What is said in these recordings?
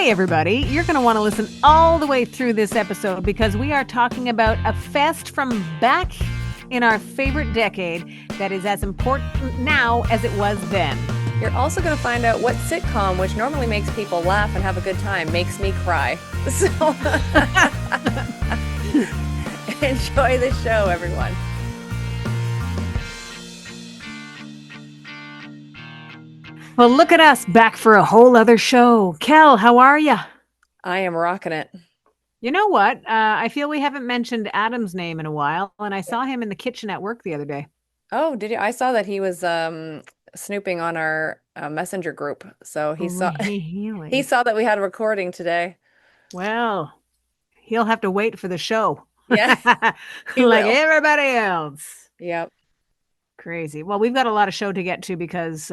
Hey, everybody. You're going to want to listen all the way through this episode because we are talking about a fest from back in our favorite decade that is as important now as it was then. You're also going to find out what sitcom, which normally makes people laugh and have a good time, makes me cry. So enjoy the show, everyone. Well, look at us back for a whole other show. Kel, how are you? I am rocking it. You know what? I feel we haven't mentioned Adam's name in a while, and I saw him in the kitchen at work the other day. Oh, did you? I saw that he was snooping on our messenger group. So he Really? saw that we had a recording today. Well, he'll have to wait for the show. Yeah, he Like will. everybody else. Yep. Crazy. Well, we've got a lot of show to get to because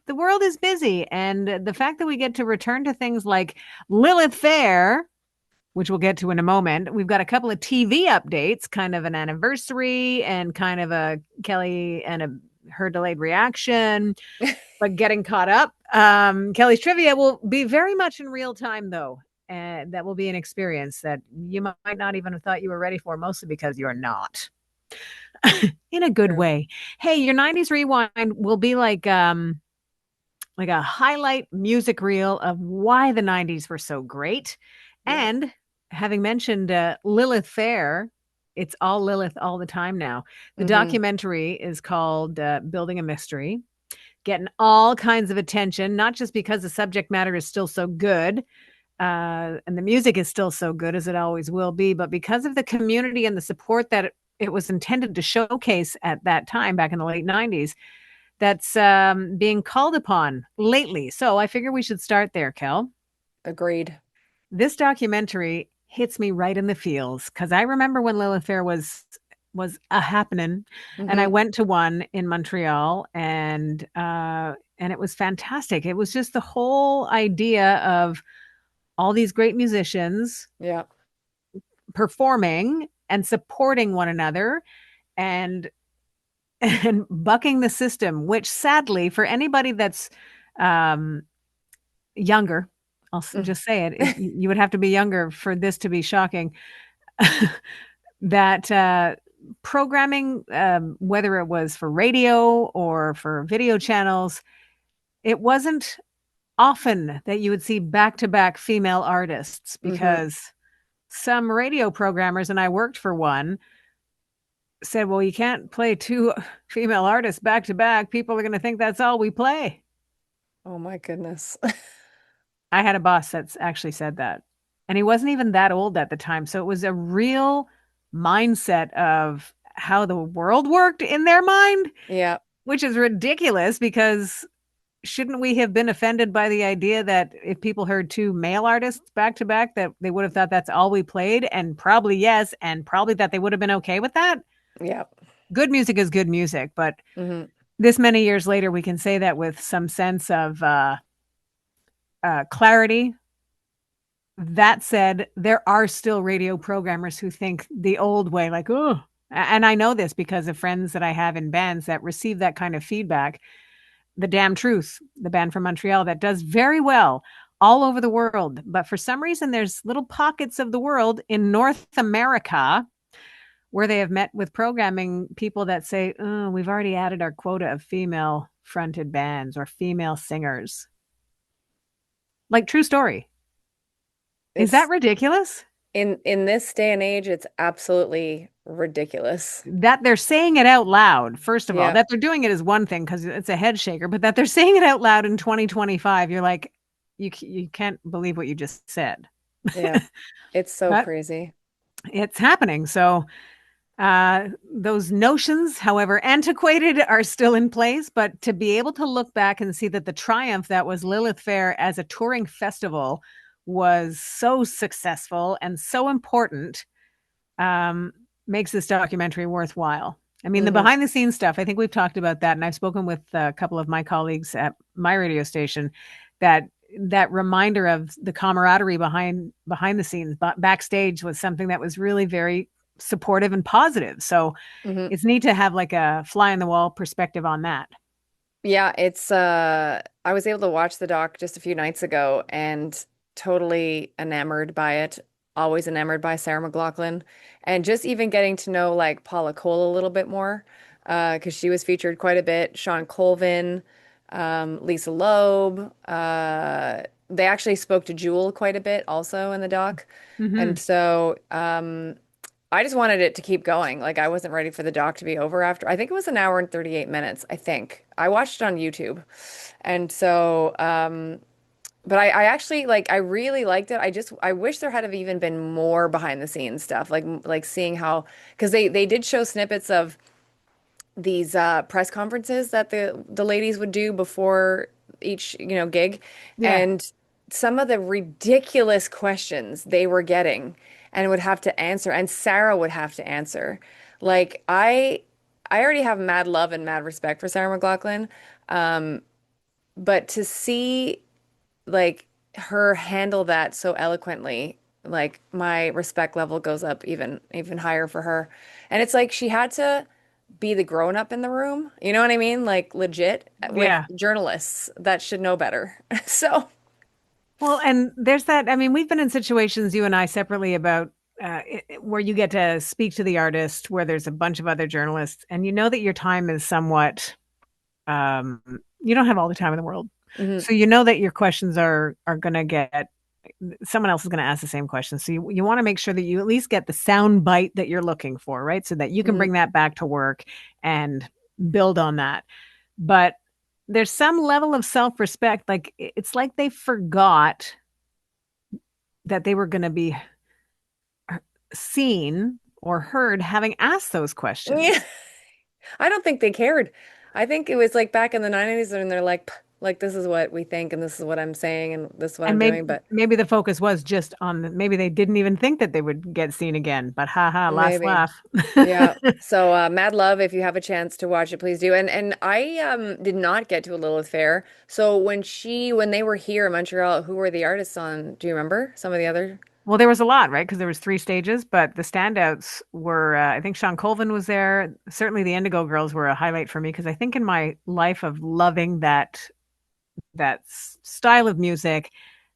the world is busy. And the fact that we get to return to things like Lilith Fair, which we'll get to in a moment. We've got a couple of TV updates, kind of an anniversary and kind of a Kelly and her delayed reaction, but getting caught up. Kelly's trivia will be very much in real time, though. And that will be an experience that you might not even have thought you were ready for, mostly because you're not. In a good True. way. Hey, your 90s rewind will be like a highlight music reel of why the 90s were so great. Yeah. And having mentioned Lilith Fair, it's all Lilith all the time now. The documentary is called Building a Mystery, getting all kinds of attention, not just because the subject matter is still so good and the music is still so good as it always will be, but because of the community and the support that it was intended to showcase at that time back in the late 90s that's being called upon lately. So I figure we should start there, Kel. Agreed. This documentary hits me right in the feels because I remember when Lilith Fair was a happening, and I Hmm. went to one in Montreal, and it was fantastic. It was just the whole idea of all these great musicians Yeah. performing and supporting one another and and bucking the system, which sadly for anybody that's um younger, Mm. just say it, you would have to be younger for this to be shocking. That programming, whether it was for radio or for video channels, it wasn't often that you would see back-to-back female artists Hmm. because some radio programmers, and I worked for one, said, well, you can't play two female artists back to back. People are going to think that's all we play. Oh my goodness. I had a boss that's actually said that. And he wasn't even that old at the time. So it was a real mindset of how the world worked in their mind, Yeah. which is ridiculous because shouldn't we have been offended by the idea that if people heard two male artists back to back, that they would have thought that's all we played? And probably yes. And probably that they would have been okay with that. Yeah. Good music is good music. But Hmm. this many years later, we can say that with some sense of clarity. That said, there are still radio programmers who think the old way, like, oh, and I know this because of friends that I have in bands that receive that kind of feedback. The Damn Truth, the band from Montreal that does very well all over the world. But for some reason, there's little pockets of the world in North America where they have met with programming people that say, oh, we've already added our quota of female fronted bands or female singers. Like, true story. Is that It's ridiculous? in this day and age, it's absolutely ridiculous. That they're saying it out loud, first of all, Yeah. that they're doing it is one thing because it's a head shaker, but that they're saying it out loud in 2025, you're like, you can't believe what you just said. Yeah. It's so But crazy. it's happening. So those notions, however antiquated, are still in place. But to be able to look back and see that the triumph that was Lilith Fair as a touring festival was so successful and so important um, makes this documentary worthwhile. I mean, the Hmm. behind the scenes stuff, I think we've talked about that. And I've spoken with a couple of my colleagues at my radio station that that reminder of the camaraderie behind the scenes backstage was something that was really very supportive and positive. So Hmm. it's neat to have like a fly in the wall perspective on that. Yeah, it's I was able to watch the doc just a few nights ago, and totally enamored by it, always enamored by Sarah McLachlan. And just even getting to know like Paula Cole a little bit more, because she was featured quite a bit. Sean Colvin, Lisa Loeb. They actually spoke to Jewel quite a bit also in the doc. And Hmm. so I just wanted it to keep going. Like I wasn't ready for the doc to be over after. I think it was an hour and 38 minutes, I think. I watched it on YouTube. And so but I actually like I really liked it. I wish there had have even been more behind the scenes stuff, like seeing how because they did show snippets of these press conferences that the ladies would do before each, gig, Yeah. and some of the ridiculous questions they were getting and would have to answer, and Sarah would have to answer. Like I already have mad love and mad respect for Sarah McLachlan, but to see like her handle that so eloquently, like my respect level goes up even higher for her. And it's like she had to be the grown up in the room. You know what I mean? Like legit with Yeah. journalists that should know better. So, Well, and there's that. I mean, we've been in situations, you and I separately, about where you get to speak to the artist, where there's a bunch of other journalists, and you know that your time is somewhat, um, you don't have all the time in the world. mhm, So you know that your questions are going to get, someone else is going to ask the same question. So you want to make sure that you at least get the sound bite that you're looking for, right? So that you can mhm. bring that back to work and build on that. But there's some level of self-respect. Like it's like they forgot that they were going to be seen or heard having asked those Yeah. questions. I don't think they cared. I think it was like back in the 90s and they're like, like this is what we think and this is what I'm saying and this is what And I'm maybe doing, but maybe the focus was just on maybe they didn't even think that they would get seen again. But haha, last maybe. laugh. Yeah. So Mad Love, if you have a chance to watch it, please do. And I did not get to a Lilith Fair. So when they were here in Montreal, who were the artists on? Do you remember some of the other? Well, there was a lot, right? Because there was three stages, but the standouts were I think Sean Colvin was there. Certainly the Indigo Girls were a highlight for me because I think in my life of loving that style of music,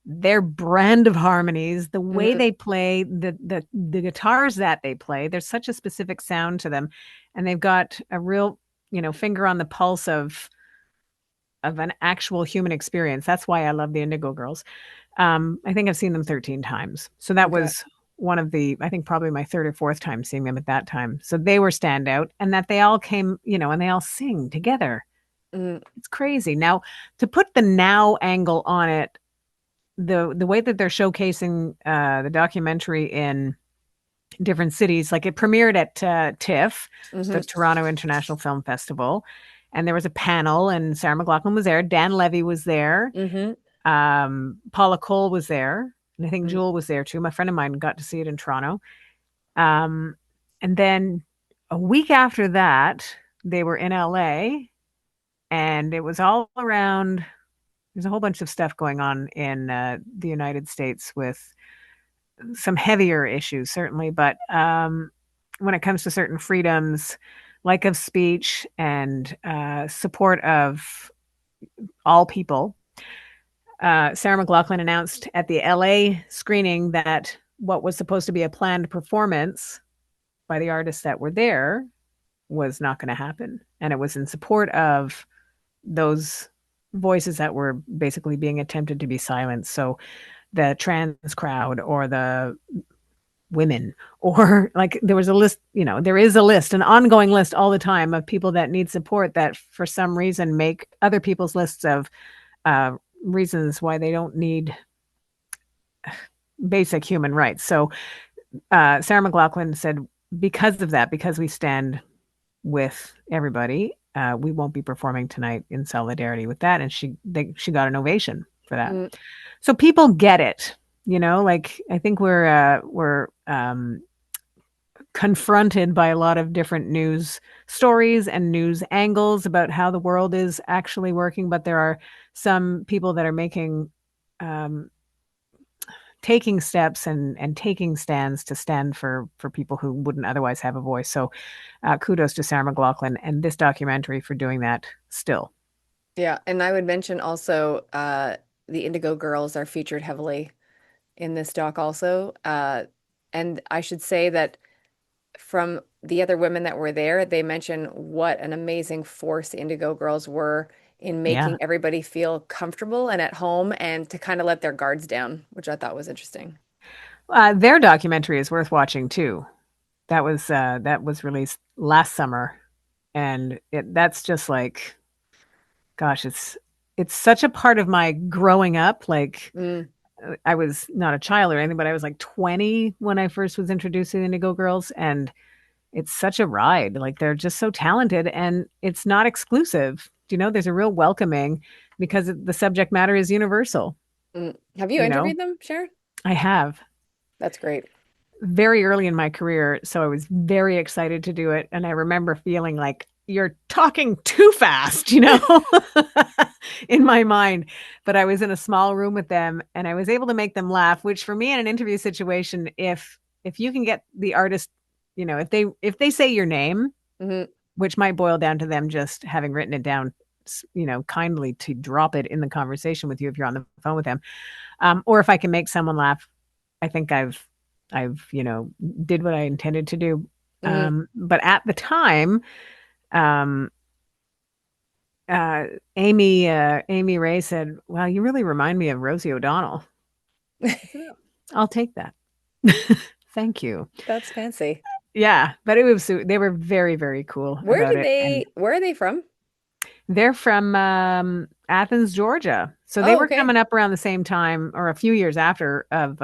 their brand of harmonies, the way Mhm, they play, the guitars that they play, there's such a specific sound to them, and they've got a real, finger on the pulse of an actual human experience. That's why I love the Indigo Girls. I think I've seen them 13 times. So that okay. was one of the, I think probably my third or fourth time seeing them at that time. So they were standout, and that they all came, and they all sing together. Mm, It's crazy. Now, to put the now angle on it, the way that they're showcasing the documentary in different cities, like it premiered at TIFF, the hmm Toronto International Film Festival, and there was a panel, and Sarah McLachlan was there, Dan Levy was there, hmm Paula Cole was there, and I think mm, Jewel was there too. My friend of mine got to see it in Toronto. Um, and then a week after that, they were in LA, and it was all around. There's a whole bunch of stuff going on in the United States with some heavier issues, certainly, but when it comes to certain freedoms, like of speech and support of all people, Sarah McLachlan announced at the LA screening that what was supposed to be a planned performance by the artists that were there was not going to happen. And it was in support of those voices that were basically being attempted to be silenced. So the trans crowd or the women, or like there was a list, there is a list, an ongoing list all the time of people that need support that for some reason make other people's lists of uh, reasons why they don't need basic human rights. So Sarah McLachlan said, because of that, because we stand with everybody, we won't be performing tonight in solidarity with that. And she got an ovation for that. mm. So people get it, like I think we're confronted by a lot of different news stories and news angles about how the world is actually working, but there are some people that are making um, taking steps and taking stands to stand for people who wouldn't otherwise have a voice. So kudos to Sarah McLachlan and this documentary for doing that still. Yeah, and I would mention also the Indigo Girls are featured heavily. in this doc also. And I should say that from the other women that were there, they mention what an amazing force the Indigo Girls were in Yeah. making everybody feel comfortable and at home and to kind of let their guards down, which I thought was interesting. Their documentary is worth watching too. That was released last summer, and that's just like, gosh, it's such a part of my growing up. Like Mm, I was not a child or anything, but I was like 20 when I first was introduced to the Indigo Girls, and it's such a ride. Like they're just so talented, and it's not exclusive. There's a real welcoming because the subject matter is universal. mm. Have you You know, interviewed them, Sharon? I have That's great. very early in my career, so I was very excited to do it, and I remember feeling like you're talking too fast, in my mind. But I was in a small room with them, and I was able to make them laugh, which for me in an interview situation, if you can get the artist, if they say your name, Hmm. which might boil down to them just having written it down, kindly to drop it in the conversation with you if you're on the phone with them, or if I can make someone laugh, I think I've did what I intended to do. Hmm. But at the time, um, uh, Amy Ray said, "Wow, you really remind me of Rosie O'Donnell." I said, "Oh, I'll take that. Thank you." That's fancy. Yeah, but they were very, very cool about it, and Where are they from? they're from Athens, Georgia. So they Oh, were okay. coming up around the same time or a few years after of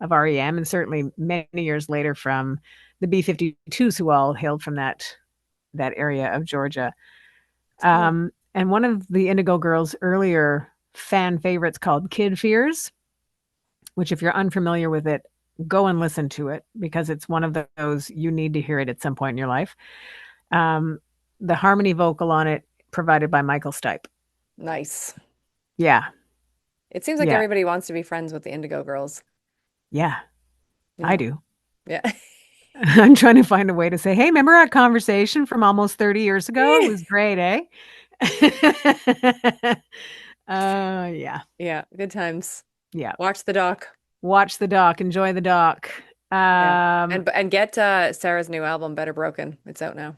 REM, and certainly many years later from the B-52s who all hailed from that area of Georgia. Cool. And one of the Indigo Girls' earlier fan favorites called Kid Fears, which if you're unfamiliar with it, go and listen to it because it's one of those you need to hear it at some point in your life. Um, the harmony vocal on it provided by Michael Stipe. Nice. Yeah, It seems like yeah, everybody wants to be friends with the Indigo Girls. yeah, I Yeah. do. Yeah. I'm trying to find a way to say, hey, remember our conversation from almost 30 years ago? It was great, eh? Yeah, Yeah. Good times. yeah. Watch the doc. Watch the doc, enjoy the doc. Yeah. Um, And get Sarah's new album, Better Broken. It's out now.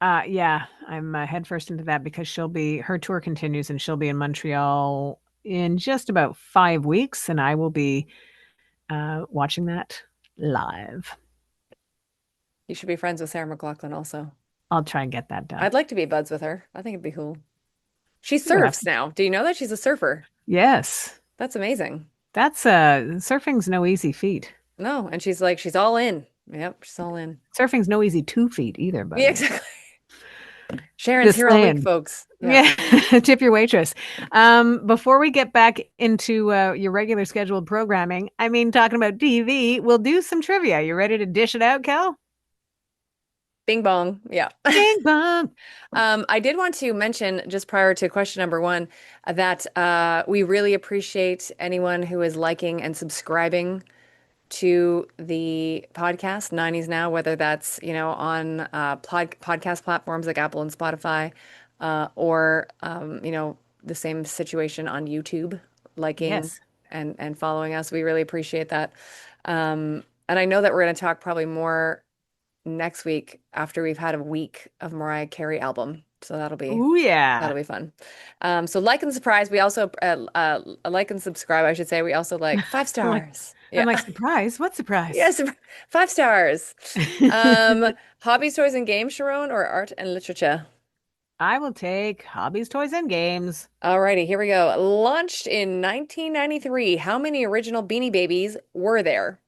yeah, I'm headfirst into that because her tour continues and she'll be in Montreal in just about 5 weeks, and I will be watching that live. You should be friends with Sarah McLachlan also. I'll try and get that done. I'd like to be buds with her. I think it'd be cool. She See what surfs happens. now. Do you know that she's a surfer? Yes, That's amazing. that's surfing's no easy feat. No, and she's like, she's all in. Yep, she's all in. Surfing's no easy 2 feet either, by Yeah, the way. exactly. Sharon's Just here all week, saying. folks. Yeah. Yeah, tip your waitress. Before we get back into your regular scheduled programming, I mean, talking about TV, we'll do some trivia. You ready to dish it out, Cal? Bing bong. Yeah. Bing bong. I did want to mention just prior to question number one that we really appreciate anyone who is liking and subscribing to the podcast 90s Now, whether that's, on podcast platforms like Apple and Spotify, or the same situation on YouTube, liking Yes. and following us. We really appreciate that. And I know that we're going to talk probably more next week after we've had a week of Mariah Carey album. So Oh that'll yeah. be fun. So like and surprise. We also like and subscribe, I should say. We also like five I'm like, stars. I'm Yeah. like, surprise. What surprise? Yes, 5 stars. Hobbies, toys, and games, Sharon, or art and literature? I will take hobbies, toys, and games. Alrighty, here we go. Launched in 1993, how many original Beanie Babies were there?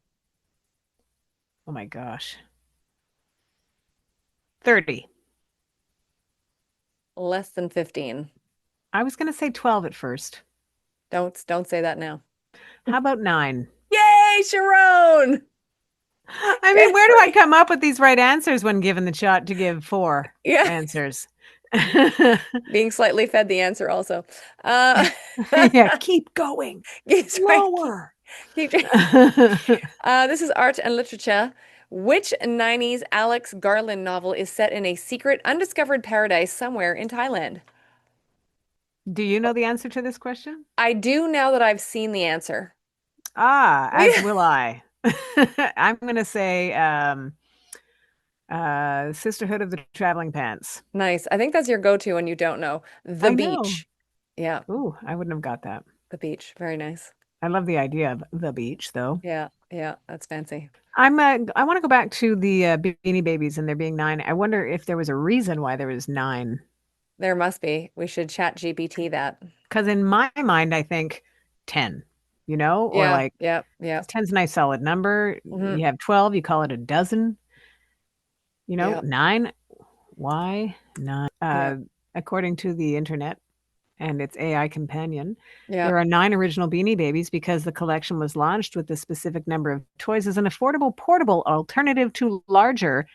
Oh my gosh. 30. Less than 15. I was gonna say 12 at first. Don't say that now. How about 9? Yay, Sharon! I mean, Get where do I three. come up with these right answers when given the shot to give 4 Yeah, answers? being slightly fed the answer also. Uh, Yeah, keep going. yes, right. Lower. Keep, this is art and literature. Which 90s Alex Garland novel is set in a secret, undiscovered paradise somewhere in Thailand? Do you know the answer to this question? I do now that I've seen the answer. Ah, We as will I. I'm gonna say Sisterhood of the Traveling Pants. Nice. I think that's your go-to when you don't know. The I know. beach. Yeah, Ooh, I wouldn't have got that. the beach. Very nice. I love the idea of the beach, though. Yeah, yeah, that's fancy. I want to go back to the Beanie Babies and there being nine. I wonder if there was a reason why there was nine. There must be. We should chat GPT that. Because in my mind, I think 10, or Yeah, like, yeah, yeah. because 10's a nice solid number. Hmm. You have 12, you call it a dozen, Yeah, nine. Why nine? yeah, According to the internet and its AI companion, yeah. there are nine original Beanie Babies because the collection was launched with a specific number of toys as an affordable, portable alternative to larger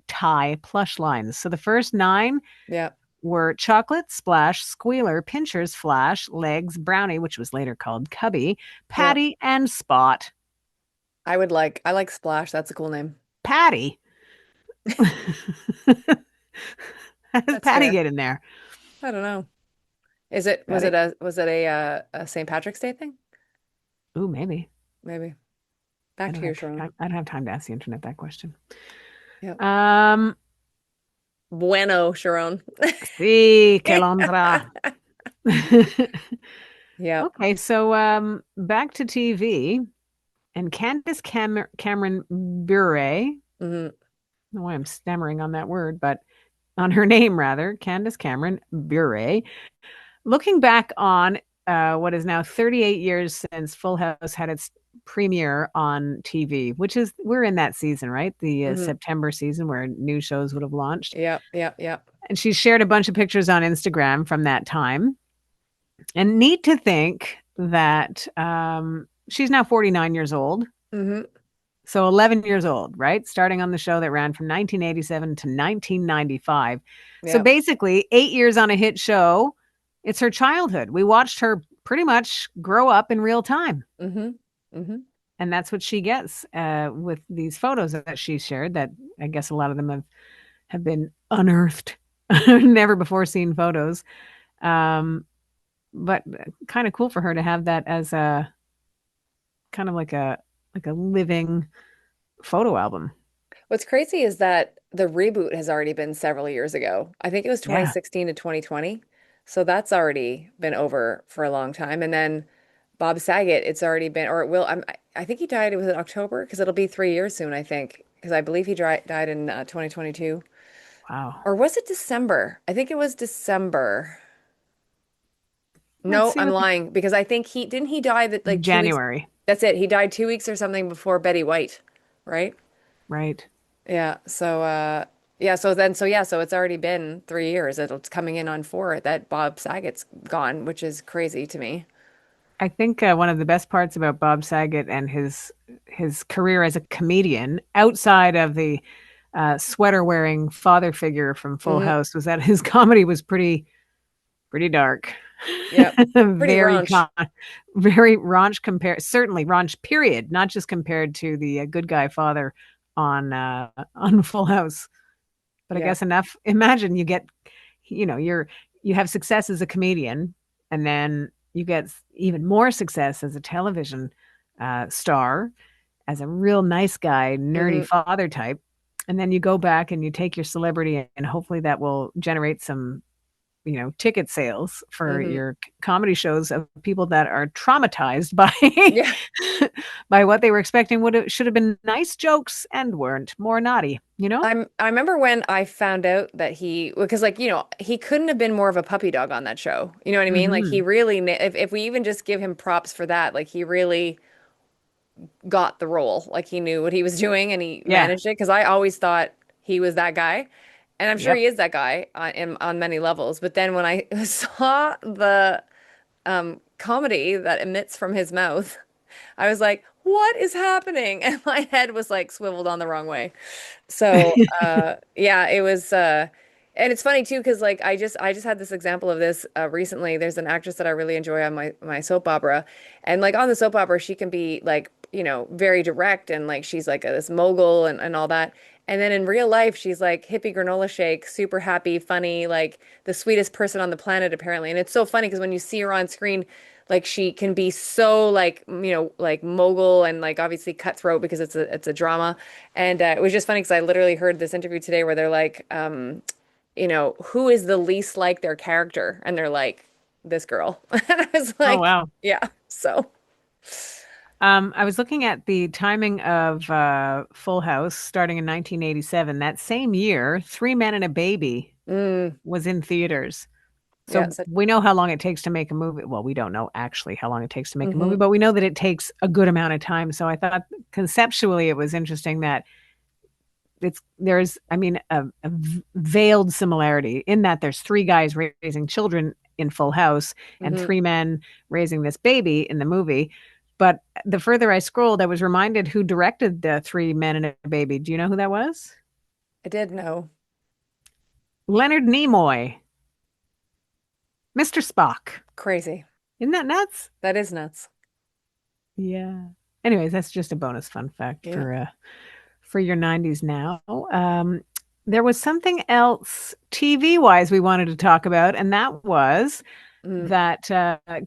tie plush lines. So the first nine Yeah, were Chocolate, Splash, Squealer, Pinchers, Flash, Legs, Brownie, which was later called Cubby, yeah. Patty, and Spot. I like Splash. That's a cool name. Patty? How does That's Patty fair. get in there? I don't know. Patty? Was it a St. Patrick's Day thing? Ooh, maybe. Maybe. I Back don't to you, have Sharon. time. I don't have time to ask the internet that question. Yep. Um, Bueno, Sharon. sí, que Londra. Yep. Okay, so back to TV and Cameron Bure. I Hmm. don't know why I'm stammering on that word, but on her name rather, Candace Cameron Bure. Looking back on what is now 38 years since Full House had its premiere on TV, which is we're in that season, right? The Hmm. September season where new shows would have launched. Yep, yep, yep. And she shared a bunch of pictures on Instagram from that time. And neat to think that she's now 49 years old. Hmm. So 11 years old, right? Starting on the show that ran from 1987 to 1995. So Yep. basically, 8 years on a hit show. It's her childhood. We watched her pretty much grow up in real time. Hmm. Hmm. And that's what she gets with these photos that she shared that I guess a lot of them have been unearthed, never before seen photos. Um, but kind of cool for her to have that as a kind of like a living photo album. What's crazy is that the reboot has already been several years ago. I think it was Yeah. 2016 to 2020. So that's already been over for a long time. And then Bob Saget, it's already been, or it will, I think he died, it was in October, because it'll be 3 years soon, I think, because I believe he died in 2022. Wow. Or was it December? I think it was December. Let's No, see I'm what the lying because I think didn't he die that like 2 weeks? January, That's it. He died 2 weeks or something before Betty White, right? right? Yeah. So it's already been 3 years. It's coming in on four that Bob Saget's gone, which is crazy to me. I think one of the best parts about Bob Saget and his career as a comedian, outside of the sweater wearing father figure from Full Hmm. House, was that his comedy was pretty dark, Yep. Pretty very raunch. very raunch compared, certainly raunch period, not just compared to the good guy father on Full House. But I Yep. guess enough. Imagine you get, you have success as a comedian, and then you get even more success as a television star, as a real nice guy, nerdy Hmm. father type, and then you go back and you take your celebrity, and hopefully that will generate some ticket sales for Hmm. your comedy shows of people that are traumatized by Yeah. by what they were expecting would have should have been nice jokes and weren't more naughty. I remember when I found out that because like, he couldn't have been more of a puppy dog on that show. You know what I mean? Like he Hmm. really, if we even just give him props for that, like he really got the role. Like he knew what he was doing and he Yeah. managed it. Because I always thought he was that guy. And I'm sure Yep. he is that guy on many levels. But then when I saw the comedy that emits from his mouth, I was like, what is happening? And my head was like swiveled on the wrong way. So yeah, it was and it's funny too because like I just had this example of this recently. There's an actress that I really enjoy on my soap opera, and like on the soap opera she can be like very direct and like she's like this mogul and all that. And then in real life she's like hippie granola shake, super happy, funny, like the sweetest person on the planet apparently. And it's so funny because when you see her on screen, Like she can be so like, like mogul and like obviously cutthroat because it's a drama. And it was just funny because I literally heard this interview today where they're like, who is the least like their character? And they're like, this girl. And I was Oh, like, wow. yeah. So, I was looking at the timing of Full House starting in 1987. That same year, Three Men and a Baby mm, was in theaters. yeah. So we know how long it takes to make a movie. Well, we don't know actually how long it takes to make a movie, Hmm. but we know that it takes a good amount of time. So I thought conceptually it was interesting that there's, I mean, veiled similarity in that there's three guys raising children in Full House and Hmm. three men raising this baby in the movie. But the further I scrolled, I was reminded who directed the Three Men and a Baby. Do you know who that was? I did know. Leonard Nimoy, Mr. Spock. Crazy. Isn't that nuts? That is nuts. Yeah. Anyways, that's just a bonus fun fact Yeah. for your 90s now. There was something else TV wise we wanted to talk about, and that was Mm, that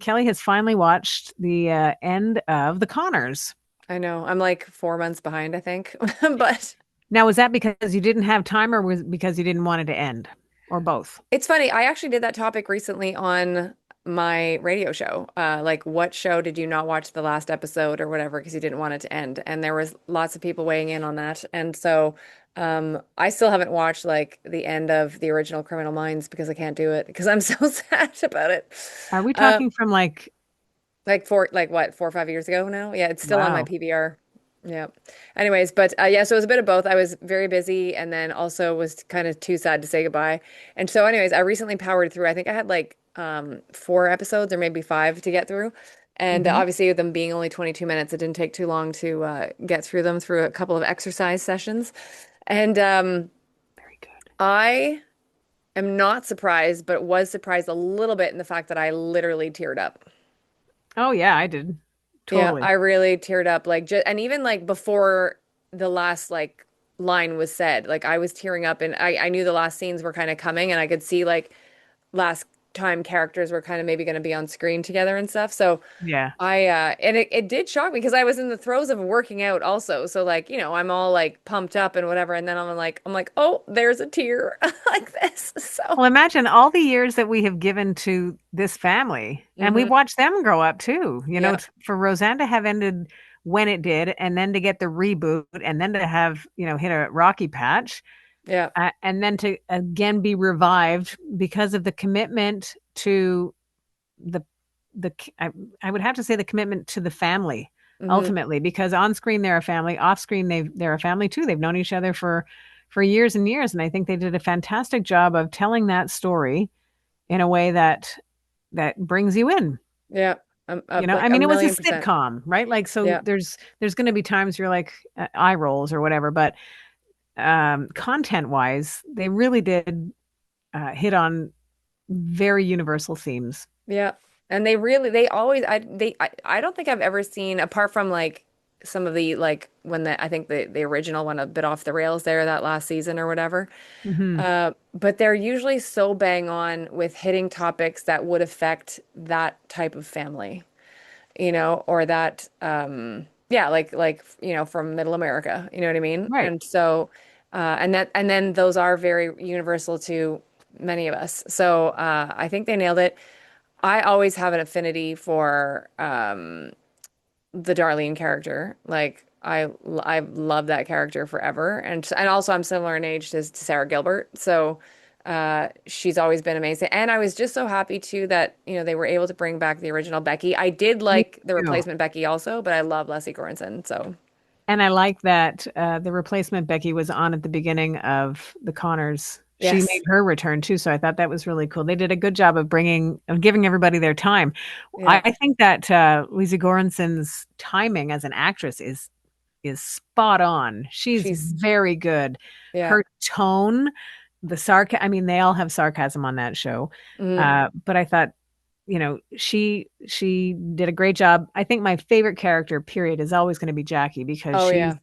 Kelly has finally watched the end of The Conners. I know. I'm like 4 months behind, I think. But Now, was that because you didn't have time or was it because you didn't want it to end? Or both? it's funny. I actually did that topic recently on my radio show. Like, what show did you not watch the last episode or whatever because you didn't want it to end? And there was lots of people weighing in on that. And so, I still haven't watched like the end of the original Criminal Minds because I can't do it because I'm so sad about it. Are we Um, talking from like, like what, 4 or 5 years ago now? Yeah, it's still on my wow. PVR. Yeah. Anyways, but yeah, so it was a bit of both. I was very busy and then also was kind of too sad to say goodbye. And so anyways, I recently powered through. I think I had like 4 episodes or maybe five to get through. And Hmm. obviously with them being only 22 minutes, it didn't take too long to get through them through a couple of exercise sessions. And Very good. I am not surprised, but was surprised a little bit in the fact that I literally teared up. Oh, yeah, I did. Yeah, Totally. I really teared up like just and even like before the last like line was said, like I was tearing up and I knew the last scenes were kind of coming and I could see like last time characters were kind of maybe going to be on screen together and stuff. So Yeah. and it did shock me because I was in the throes of working out also. So like, I'm all like pumped up and whatever and then I'm like, "Oh, there's a tear." Like this. So, Well, imagine all the years that we have given to this family, and we hmm. watched them grow up too. Yeah. For Roseanne to have ended when it did, and then to get the reboot, and then to have, hit a rocky patch, Yeah. and then to again be revived because of the commitment to the I would have to say the commitment to the family Hmm. ultimately, because on screen they're a family, off screen they're a family too. They've known each other for years and years, and I think they did a fantastic job of telling that story in a way that brings you in. Yeah. Like I a mean, it was a million percent. sitcom, right? Like, so Yeah. there's going to be times you're like eye rolls or whatever, but content wise, they really did hit on very universal themes. Yeah. And they always, I don't think I've ever seen, apart from like some of the, like when I think the original went a bit off the rails there that last season or whatever. Hmm. But they're usually so bang on with hitting topics that would affect that type of family, or that, yeah, from middle America, you know what I mean? Right. And so, and then those are very universal to many of us. So, I think they nailed it. I always have an affinity for the Darlene character. Like I've loved that character forever, and also I'm similar in age to Sarah Gilbert, so she's always been amazing. And I was just so happy too that they were able to bring back the original Becky. I did Me like the too. replacement Becky also, but I love Leslie Goranson. So And I like that the replacement Becky was on at the beginning of the Connors. She made yes, her return too, so I thought that was really cool. They did a good job of giving everybody their time. yeah, I think that Lizzie Goranson's timing as an actress is spot on. She's she's very good. yeah, Her tone, the sarcasm. I mean, they all have sarcasm on that show, mhm. but I thought she did a great job. I think my favorite character, period, is always going to be Jackie because Oh she's yeah,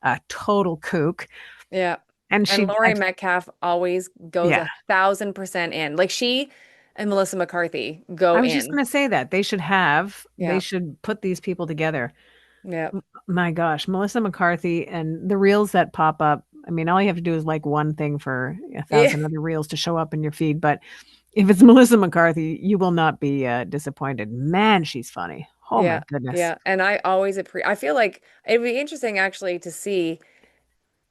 a total kook, yeah. and And Laurie Metcalf always goes yeah, 1,000% in. Like and Melissa McCarthy go I was just in. going to say that they Yeah. should put these people together. Yeah. My gosh, Melissa McCarthy and the reels that pop up. I mean, all you have to do is like one thing for a Yeah. thousand other reels to show up in your feed. But if it's Melissa McCarthy, you will not be disappointed. Man, she's funny. Oh my Yeah. goodness. Yeah. And I feel like it'd be interesting actually to see,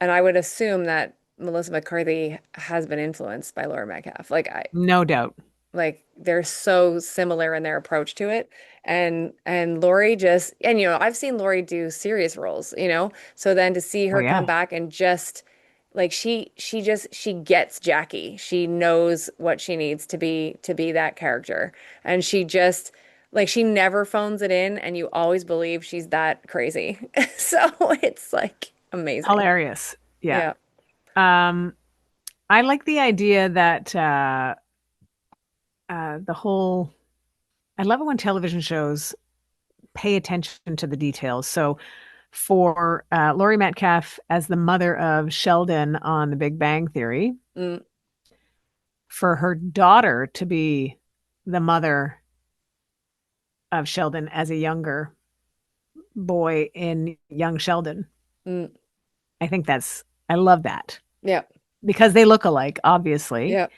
and I would assume that Melissa McCarthy has been influenced by Laura Metcalf. No doubt. Like they're so similar in their approach to it. And Lori just, and I've seen Lori do serious roles, so then to see Oh her yeah. come back and just like she gets Jackie. She knows what she needs to be that character, and she just like she never phones it in, and you always believe she's that crazy. So it's like amazing. Hilarious. Yeah. Yeah. Um, I like the idea that the whole I love it when television shows pay attention to the details. So for Laurie Metcalf as the mother of Sheldon on The Big Bang Theory, Mm, for her daughter to be the mother of Sheldon as a younger boy in Young Sheldon, mm, I love that yeah. because they look alike, obviously. Yeah.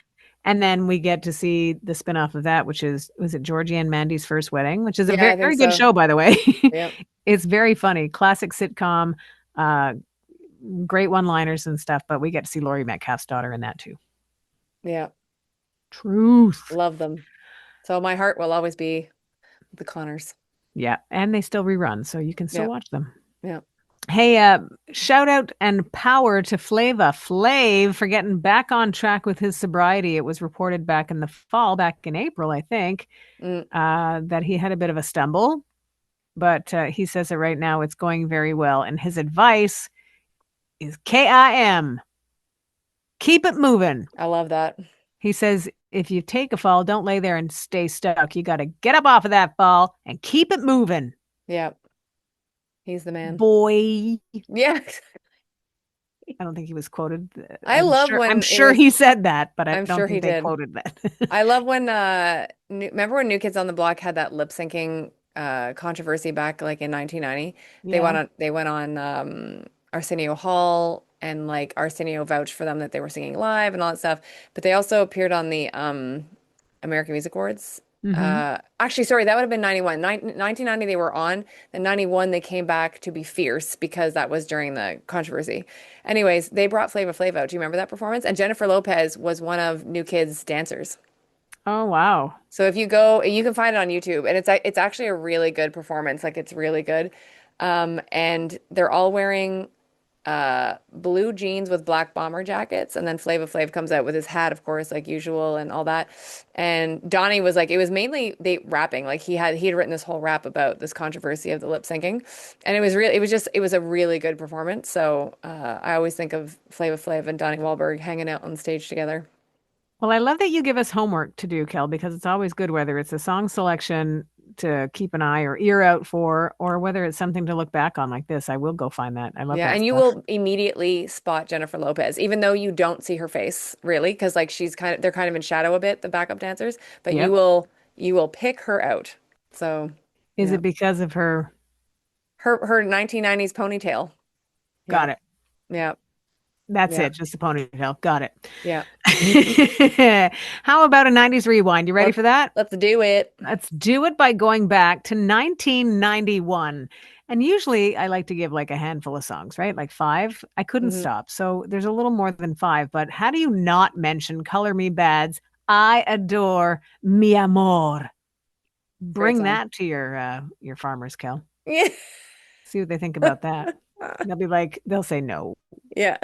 And then we get to see the spinoff of that, which was it Georgie and Mandy's First Wedding, which is a Yeah, very, I think very good so. show, by the way. Yeah. It's very funny, classic sitcom, uh, great one-liners and stuff. But we get to see Laurie Metcalf's daughter in that too. Yeah. Truth. Love them. So my heart will always be the Connors. Yeah, and they still rerun, so you can still Yeah. watch them. Yeah. Hey, shout out and power to Flava Flav for getting back on track with his sobriety. It was reported back in the fall, back in April, I think, Mm, that he had a bit of a stumble, but he says that right now it's going very well. And his advice is KIM, keep it moving. I love that. He says, if you take a fall, don't lay there and stay stuck. You got to get up off of that fall and keep it moving. Yeah. He's the man. Boy. Yeah. I don't think he was quoted. I love I'm when it sure was, he said that, but I I'm don't sure he think they did. quoted that. I love when remember when New Kids on the Block had that lip syncing controversy back like in 1990? Yeah. They went on Arsenio Hall, and like Arsenio vouched for them that they were singing live and all that stuff. But they also appeared on the American Music Awards. Hmm. Actually, sorry, that would have been 91. 1990 they were on. Then 91 they came back to be fierce because that was during the controversy. Anyways, they brought Flava Flav out. Do you remember that performance? And Jennifer Lopez was one of New Kids dancers. Oh, wow. So if you go, you can find it on YouTube, and it's actually a really good performance. Like it's really good. And they're all wearing blue jeans with black bomber jackets, and then Flava Flav comes out with his hat, of course, like usual, and all that. And Donnie was like, it was mainly they rapping. Like he had written this whole rap about this controversy of the lip syncing, and it was a really good performance. So I always think of Flava Flav and Donnie Wahlberg hanging out on stage together. Well, I love that you give us homework to do, Kel, because it's always good, whether it's a song selection to keep an eye or ear out for, or whether it's something to look back on like this. I will go find that. I love Yeah, that and you stuff. will immediately spot Jennifer Lopez, even though you don't see her face really, because like they're kind of in shadow a bit, the backup dancers, but Yep. you will pick her out. So Is yeah, it because of her? her 1990s ponytail. Yeah, Got it. yeah, That's yeah, it. Just a ponytail. Got yeah. it. How about a 90s rewind? You ready Let's for that? let's do it. Let's do it by going back to 1991. And usually I like to give like a handful of songs, right? Like five. I couldn't Hmm. stop. So there's a little more than five. But how do you not mention Color Me Bad's I Adore Mi Amor? Great Bring song. that to your farmers, Kel. Yeah, See what they think about that. They'll say no. yeah.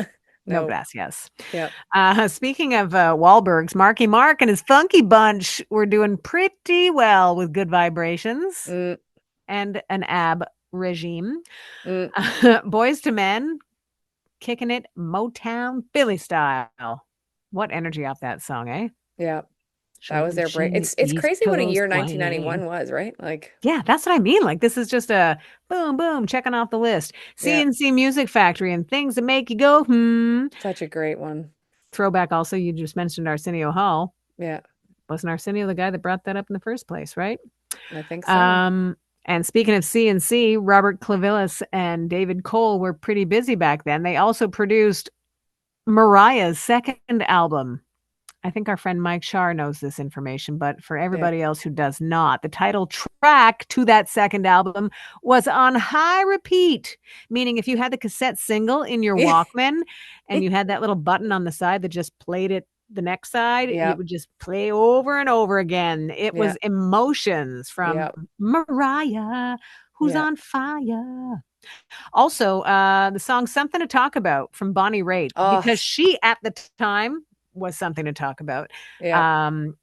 No No. gracias. Yeah. Speaking of Wahlberg's, Marky Mark and his Funky Bunch were doing pretty well with good vibrations Mm, and an ab regime. mm, Boys to Men, kicking it Motown Philly style. What energy off that song, eh? yeah. That was their break. Shooting It's East crazy what a Coast year twang. 1991 was, right? Like, Yeah, that's what I mean. Like this is just a boom, boom, checking off the list. yeah, CNC Music Factory and things that make you go, hmm. such a great one. Throwback also, you just mentioned Arsenio Hall. Yeah. Wasn't Arsenio the guy that brought that up in the first place, right? I think so. Um, and speaking of C&C, Robert Clavillis and David Cole were pretty busy back then. They also produced Mariah's second album. I think our friend Mike Shar knows this information, but for Yeah. everybody else who does not, the title track to that second album was on high repeat, meaning if you had the cassette single in your Walkman and you had that little button on the side that just played it the next side, Yeah. it would just play over and over again. It Yeah. was Emotions from Yeah. Mariah, who's Yeah. on fire. Also, the song Something to Talk About from Bonnie Raitt, Oh, because she at the time was something to talk about. yeah. Um,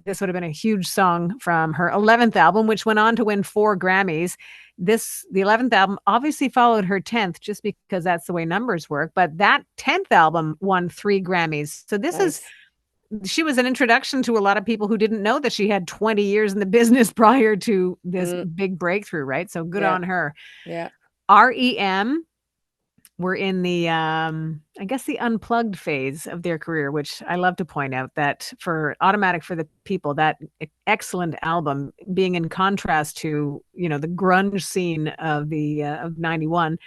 this would have been a huge song from her 11th album, which went on to win 4 Grammys. The 11th album obviously followed her 10th just because that's the way numbers work. But that 10th album won 3 Grammys. So Nice. she was an introduction to a lot of people who didn't know that she had 20 years in the business prior to this Mm, big breakthrough, right? So good yeah. on her. Yeah. REM were in the I guess the unplugged phase of their career, which I love to point out that for Automatic for the People, that excellent album, being in contrast to, the grunge scene of the of 91,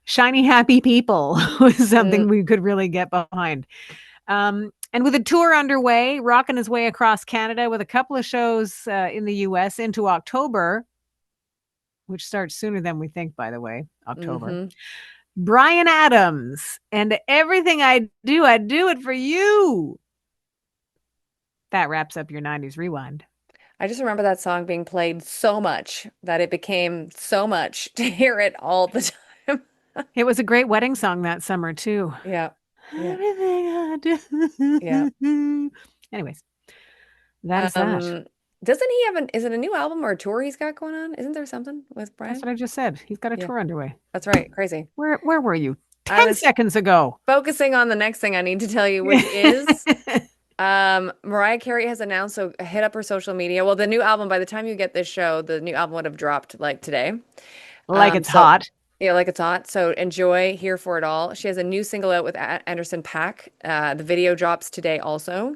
Shiny Happy People was Mm, something we could really get behind. And with a tour underway, rocking his way across Canada with a couple of shows in the US into October, which starts sooner than we think, by the way, October. hmm Brian Adams, and everything I do it for you. That wraps up your 90s rewind. I just remember that song being played so much that it became so much to hear it all the time. It was a great wedding song that summer, too. Yeah. Yeah. Everything I Yeah. do. Anyways, that is that. Um, doesn't he have is it a new album or a tour he's got going on? Isn't there something with That's Brian? what I just said. He's got a Yeah, tour underway. that's right. Crazy. Where were you? I 10 was seconds ago. focusing on the next thing I need to tell you, which is Mariah Carey has announced, so hit up her social media. Well, the new album, by the time you get this show, the new album would have dropped like today. Like it's So hot. yeah, like it's hot. So enjoy, here for it all. She has a new single out with Anderson .Paak. The video drops today also.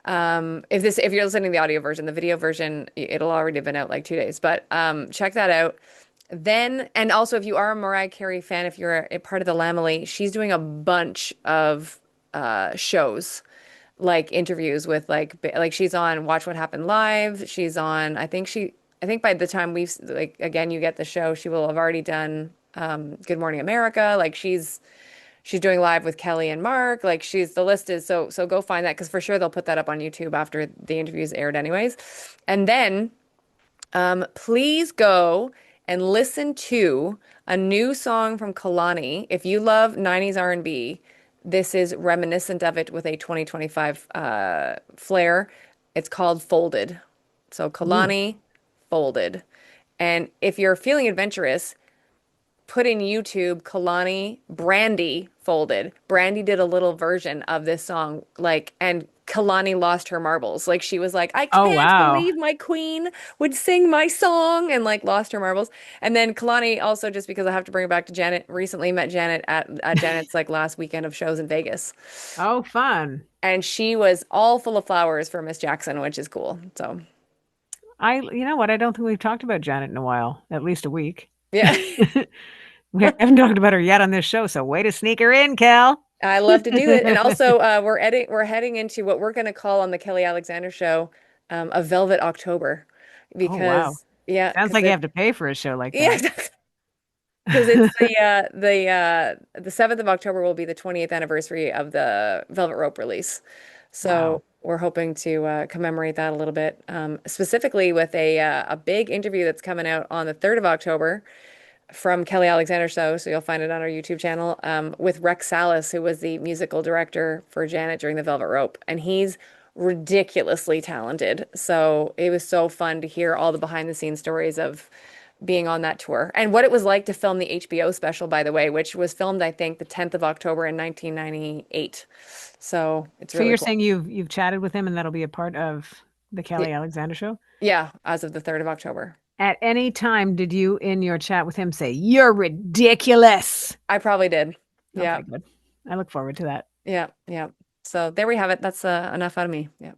If you're listening to the audio version, the video version, it'll already have been out like 2 days. But check that out. Then, and also if you are a Mariah Carey fan, if you're a part of the Lamely, she's doing a bunch of shows, like interviews with like she's on Watch What Happened Live. She's on, I think by the time we've like again you get the show, she will have already done Good Morning America. Like she's doing live with Kelly and Mark. Like the list is so go find that because for sure they'll put that up on YouTube after the interviews aired anyways. And then please go and listen to a new song from Kalani. If you love 90s R&B, this is reminiscent of it with a 2025 flair. It's called Folded. So Ooh. Kalani, Folded. And if you're feeling adventurous, put in YouTube Kalani Brandy Folded. Brandy did a little version of this song, and Kalani lost her marbles. Like she was like, I Oh, can't wow. believe my queen would sing my song and like lost her marbles. And then Kalani also, just because I have to bring it back to Janet, recently met Janet at Janet's like last weekend of shows in Vegas. Oh, fun. And she was all full of flowers for Miss Jackson, which is cool. So You know what? I don't think we've talked about Janet in a while, at least a week. yeah. We haven't talked about her yet on this show, so way to sneak her in, Cal. I love to do it. And also, we're heading into what we're going to call on the Kelly Alexander show, a Velvet October, Oh, wow. because yeah, Sounds like you have to pay for a show like yeah, that. because it's the 7th of October will be the 20th anniversary of the Velvet Rope release. So Wow. we're hoping to commemorate that a little bit, specifically with a big interview that's coming out on the 3rd of October from Kelly Alexander Show, so you'll find it on our YouTube channel, with Rex Salas, who was the musical director for Janet during the Velvet Rope, and he's ridiculously talented. So it was so fun to hear all the behind the scenes stories of being on that tour and what it was like to film the HBO special, by the way, which was filmed, I think, the 10th of October in 1998. So it's So really you're cool. saying you've chatted with him and that'll be a part of the Y- Kelly Alexander show? Yeah, as of the 3rd of October. At any time did you in your chat with him say, "You're ridiculous"? I probably did. Yeah, Okay, good. I look forward to that. yeah, yeah. So there we have it. That's enough out of me. Yeah.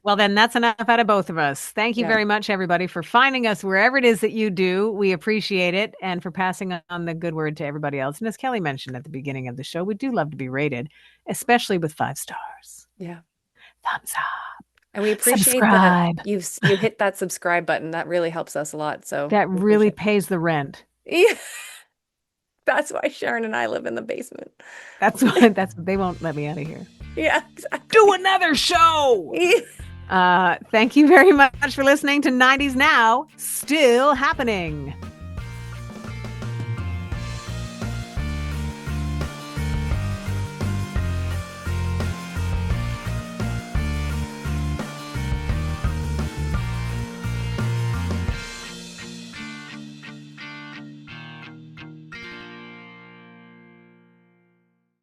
Well, then that's enough out of both of us. Thank you Yeah. very much, everybody, for finding us wherever it is that you do. We appreciate it and for passing on the good word to everybody else. And as Kelly mentioned at the beginning of the show, we do love to be rated, especially with 5 stars. Yeah. Thumbs up. And we appreciate that Subscribe. you hit that subscribe button. That really helps us a lot. So That we really appreciate pays the rent. it. Yeah. That's why Sharon and I live in the basement. That's they won't let me out of here. Yeah, Do exactly. another show. Yeah. Thank you very much for listening to 90s Now, still happening.